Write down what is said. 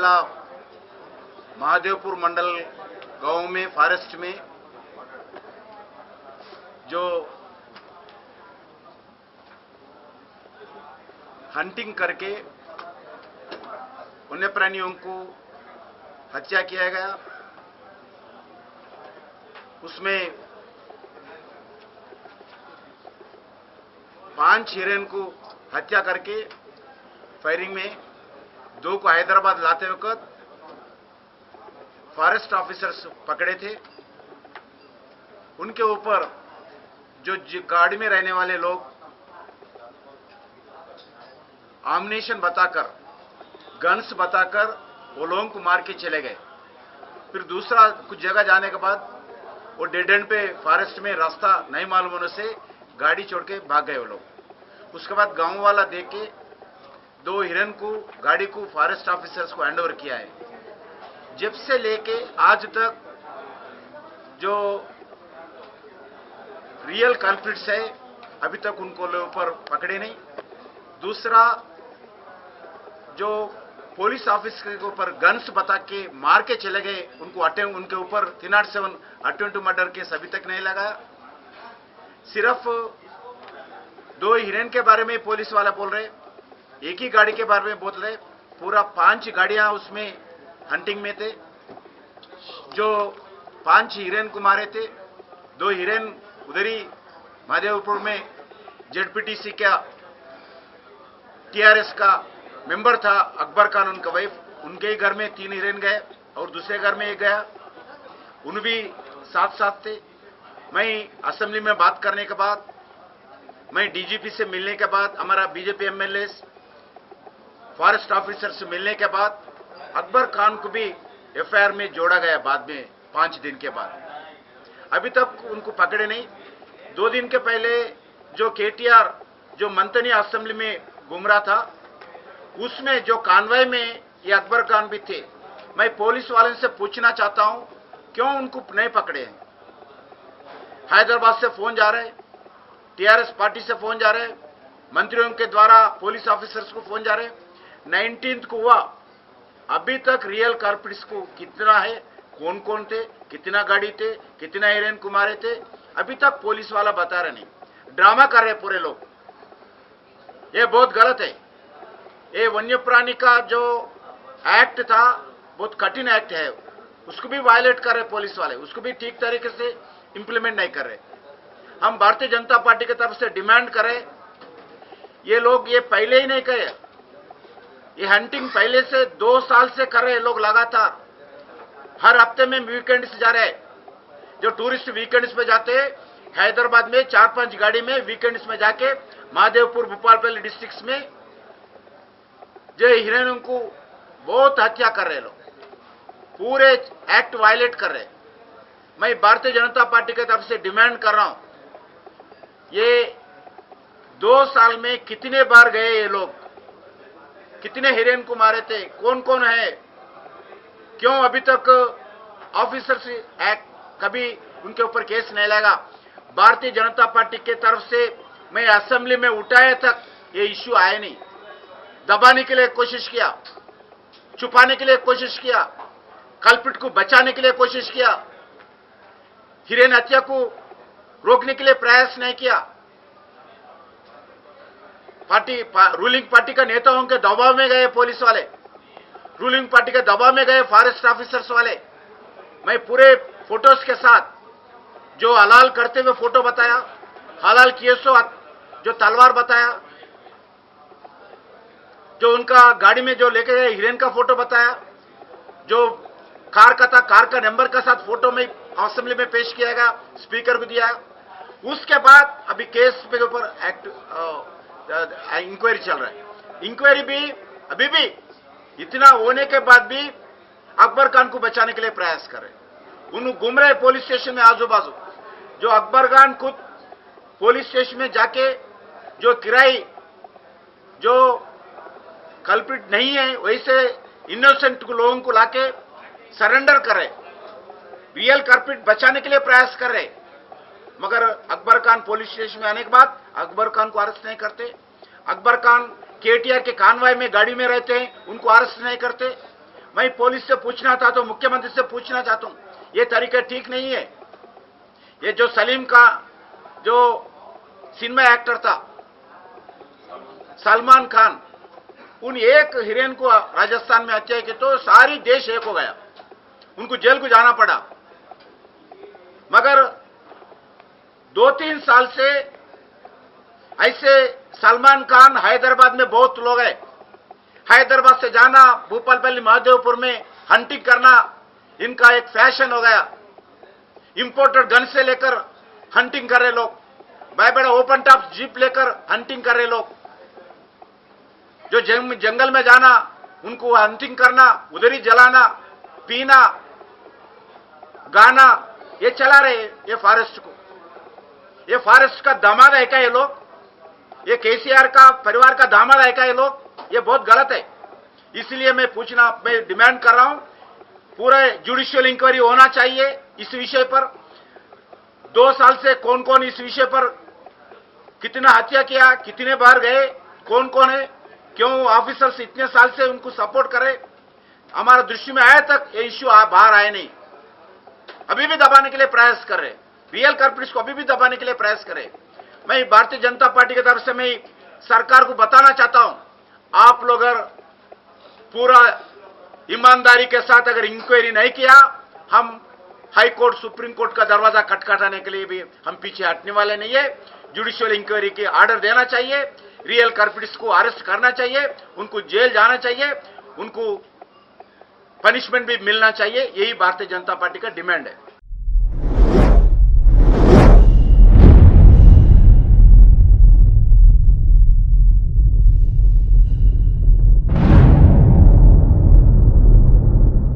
जिला महादेवपुर मंडल गांव में फॉरेस्ट में जो हंटिंग करके वन्य प्राणियों को हत्या किया गया। उसमें 5 हिरण को हत्या करके फायरिंग में 2 को हैदराबाद लाते वक्त फॉरेस्ट ऑफिसर्स पकड़े थे। उनके ऊपर जो गाड़ी में रहने वाले लोग आम्नेशन बताकर, गन्स बताकर वो लोगों को मार के चले गए। फिर दूसरा कुछ जगह जाने के बाद वो डेड एंड पे फॉरेस्ट में रास्ता नहीं मालूम होने से गाड़ी छोड़ के भाग गए वो लोग। उसके बाद गांव वाला देख के 2 हिरन को, गाड़ी को फॉरेस्ट ऑफिसर्स को हैंडओवर किया है। जब से लेके आज तक जो रियल कल्प्रिट्स है अभी तक उनको ऊपर पकड़े नहीं। दूसरा जो पुलिस ऑफिसर के ऊपर गन्स बता के मार के चले गए, उनके ऊपर 307 अटेम्प्ट टू मर्डर केस अभी तक नहीं लगाया। सिर्फ 2 हिरन के बारे में पुलिस वाला बोल रहे, एक ही गाड़ी के बारे में बोल रहे। पूरा 5 गाड़ियां उसमें हंटिंग में थे। जो 5 हिरन को मारे थे, 2 हिरन उधर ही महादेवपुर में जेडपीटीसी का टीआरएस का मेंबर था अकबर खान, उनका वाइफ, उनके ही घर में 3 हिरन गए और दूसरे घर में 1 गया। उन भी साथ साथ थे। मैं असेंबली में बात करने के बाद, मैं डीजीपी से मिलने के बाद, हमारा बीजेपी एमएलए फॉरेस्ट ऑफिसर से मिलने के बाद अकबर खान को भी एफआईआर में जोड़ा गया बाद में 5 दिन के बाद। अभी तक उनको पकड़े नहीं। 2 दिन के पहले जो केटीआर जो मंथनी असेंबली में घूम रहा था, उसमें जो कानवाई में ये अकबर खान भी थे। मैं पुलिस वाले से पूछना चाहता हूं क्यों उनको नहीं पकड़े हैं। हैदराबाद से फोन जा रहे, टीआरएस पार्टी से फोन जा रहे, मंत्रियों के द्वारा पुलिस ऑफिसर्स को फोन जा रहे। 19 को हुआ, अभी तक रियल कल्प्रिट्स को कितना है, कौन कौन थे, कितना गाड़ी थे, कितना हिरन को मारे थे, अभी तक पुलिस वाला बता रहे नहीं। ड्रामा कर रहे पूरे लोग। ये बहुत गलत है। ये वन्य प्राणी का जो एक्ट था बहुत कठिन एक्ट है, उसको भी वायलेट कर रहे पुलिस वाले, उसको भी ठीक तरीके से इंप्लीमेंट नहीं कर रहे। हम भारतीय जनता पार्टी की तरफ से डिमांड करें, ये लोग ये पहले ही नहीं कहे, ये हंटिंग पहले से 2 साल से कर रहे लोग लगातार। हर हफ्ते में वीकेंड्स जा रहे, जो टूरिस्ट वीकेंड्स पे जाते हैं हैदराबाद में 4-5 गाड़ी में वीकेंड्स में जाके महादेवपुर भोपालपल्ली डिस्ट्रिक्ट्स में जो हिरणों को बहुत हत्या कर रहे लोग, पूरे एक्ट वायलेट कर रहे। मैं भारतीय जनता पार्टी की तरफ से डिमांड कर रहा हूं, ये 2 साल में कितने बार गए ये लोग, कितने हिरन को मारे थे, कौन कौन है, क्यों अभी तक ऑफिसर्स एक्ट कभी उनके ऊपर केस नहीं लगा। भारतीय जनता पार्टी के तरफ से मैं असेंबली में उठाए तक ये इश्यू आए नहीं। दबाने के लिए कोशिश किया, छुपाने के लिए कोशिश किया, कल्प्रिट को बचाने के लिए कोशिश किया, हिरन हत्या को रोकने के लिए प्रयास नहीं किया। रूलिंग पार्टी का नेताओं के दबाव में गए पुलिस वाले, रूलिंग पार्टी के दबाव में गए फॉरेस्ट ऑफिसर्स वाले। मैं पूरे फोटोज के साथ जो हलाल करते हुए फोटो बताया, हलाल किए सो जो तलवार बताया, जो उनका गाड़ी में जो लेके गए हिरन का फोटो बताया, जो कार का था, कार का नंबर के साथ फोटो में असेंबली में पेश किया गया, स्पीकर को दिया। उसके बाद अभी केस पे ऊपर एक्ट इंक्वायरी चल रहा है। इंक्वायरी भी अभी भी इतना होने के बाद भी अकबर खान को बचाने के लिए प्रयास कर रहे। उन घूम रहे पुलिस स्टेशन में आजू बाजू, जो अकबर खान खुद पुलिस स्टेशन में जाके जो किराई जो कल्प्रिट नहीं है वैसे इनोसेंट लोगों को लाके सरेंडर कर रहे, रियल कल्प्रिट बचाने के लिए प्रयास कर रहे। मगर अकबर खान पुलिस स्टेशन में आने के बाद अकबर खान को अरेस्ट नहीं करते। अकबर खान केटीआर के कानवाई में गाड़ी में रहते हैं, उनको अरेस्ट नहीं करते। मैं पुलिस से पूछना चाहता हूं, मुख्यमंत्री से पूछना चाहता हूं, ये तरीका ठीक नहीं है। ये जो सलीम का जो सिनेमा एक्टर था सलमान खान, उन एक हीरोइन को राजस्थान में हत्या की तो सारी देश एक हो गया, उनको जेल को जाना पड़ा। मगर 2-3 साल से ऐसे सलमान खान हैदराबाद में बहुत लोग हैं, हैदराबाद से जाना भूपालपल्ली महादेवपुर में हंटिंग करना इनका एक फैशन हो गया। इंपोर्टेड गन से लेकर हंटिंग कर रहे लोग, बड़े बड़े ओपन टॉप जीप लेकर हंटिंग कर रहे लोग। जो जंगल में जाना उनको हंटिंग करना, उधर ही जलाना, पीना, गाना, ये चला रहे ये फॉरेस्ट को। ये फॉरेस्ट का दामाद है क्या ये लोग? ये केसीआर का परिवार का दामाद है क्या ये लोग? ये बहुत गलत है। इसलिए मैं डिमांड कर रहा हूं, पूरा जुडिशियल इंक्वायरी होना चाहिए इस विषय पर। 2 साल से कौन कौन इस विषय पर कितना हत्या किया, कितने बार गए, कौन कौन है, क्यों ऑफिसर्स इतने साल से उनको सपोर्ट करे, हमारा दृष्टि में आया तक ये इश्यू बाहर आए नहीं। अभी भी दबाने के लिए प्रयास कर रहे, रियल कल्प्रिट्स को अभी भी दबाने के लिए प्रयास करे। मैं भारतीय जनता पार्टी की तरफ से मैं सरकार को बताना चाहता हूं, आप लोग अगर पूरा ईमानदारी के साथ अगर इंक्वायरी नहीं किया, हम हाई कोर्ट सुप्रीम कोर्ट का दरवाजा खटखटाने के लिए भी हम पीछे हटने वाले नहीं है। जुडिशियल इंक्वायरी के ऑर्डर देना चाहिए, रियल कल्प्रिट्स को अरेस्ट करना चाहिए, उनको जेल जाना चाहिए, उनको पनिशमेंट भी मिलना चाहिए। यही भारतीय जनता पार्टी का डिमांड है।